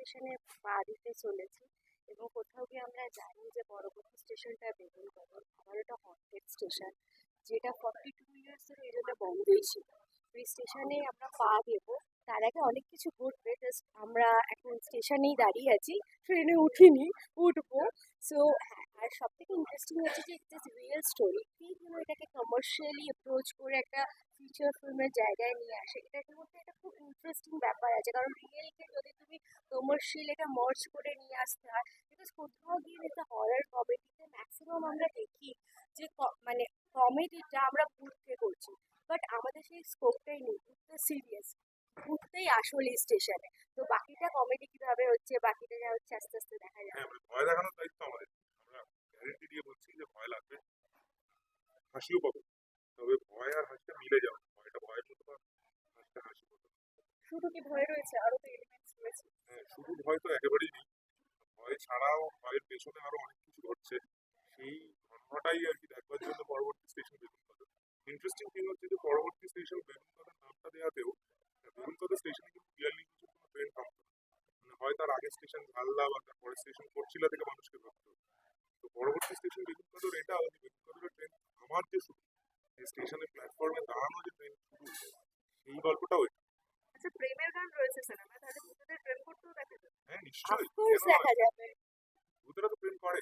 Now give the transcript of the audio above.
স্টেশনে পা দিতে চলেছি এবং কোথাও গিয়ে আমরা জানি যে পরবর্তী স্টেশনটা বেগুনকদর। আবার এটা হন্টেড স্টেশন, যেটা 42 ইয়ার্স ধরে এই জন্য বন্ধই ছিল। তো এই স্টেশনে আমরা পা দেবো, তার আগে অনেক কিছু ঘটবে। জাস্ট আমরা এখন স্টেশনেই দাঁড়িয়ে আছি, ট্রেনে উঠিনি, উঠবো। সো হ্যাঁ, আর সব থেকে ইন্টারেস্টিং হচ্ছে যে ইটস রিয়েল স্টোরি। ঠিক এটাকে কমার্শিয়ালি অ্যাপ্রোচ করে একটা ফিচার ফিল্মের জায়গায় নিয়ে আসে, এটার মধ্যে একটা খুব ইন্টারেস্টিং ব্যাপার আছে। কারণ রিয়েলকে যদি তুমি কমার্শিয়াল এটা মার্জ করে নিয়ে আসতে হয়, বিকজ কোথাও গিয়ে একটা হরার কমেডিতে ম্যাক্সিমাম আমরা দেখি যে মানে কমেডিটা আমরা ভূতকে করছি, বাট আমাদের সেই স্কোপটাই নেই, ভূতটা সিরিয়াস, ভূতটাই আসল এই স্টেশনে। তো বাকিটা কমেডি কিভাবে হচ্ছে, বাকিটা যা হচ্ছে আস্তে আস্তে দেখা যাবে। হ্যাঁ, ভয় দেখানোর দায়িত্ব আমাদের। আমরা গ্যারেন্টি দিয়ে বলছি যে ভয় লাগবে, হাসিও পাবো। তবে ভয় আর হাসিটা মিলে যাবে। ভয়টা ভয়ের মতো পাবে, হাসিটা হাসি মতো। শুধু কি ভয় রয়েছে, আরো তো এলিমেন্টস রয়েছে। হ্যাঁ, শুধু ভয় তো একেবারেই নেই। ভয় ছাড়াও ভয়ের পেছনে আরো অনেক কিছু ঘটছে। সেই ঘটনাটাই আর কি দেখবার জন্য পরবর্তী স্টেশন বেগুনকদর। ইন্টারেস্টিং থিং হচ্ছে যে পরবর্তী স্টেশন বেগুনকদর নামটা দেওয়াতেও বেগুনকদর স্টেশনে কিন্তু ক্লিয়ারলি কিছু কোনো ট্রেন থামতো না। মানে হয় তার আগের স্টেশন ঝালদা বা তার পরের স্টেশন করছিলা থেকে মানুষকে ধরতে হতো। তো পরবর্তী স্টেশন বেগুনকদর এটাও যে বেগুনকদরের ট্রেন আমার যে শুরু, যে স্টেশনের প্ল্যাটফর্মে দাঁড়ানো যে ট্রেন শুরু, সেই গল্পটাও এটা। আচ্ছা, প্রেমের গান রয়েছে সিনেমায়, তাহলে ভূতেদের প্রেম করতেও দেখা যাবে। হ্যাঁ, নিশ্চয়ই, অফকোর্স কেন দেখা নয়? যাবে। ভূতেরা তো প্রেম করে।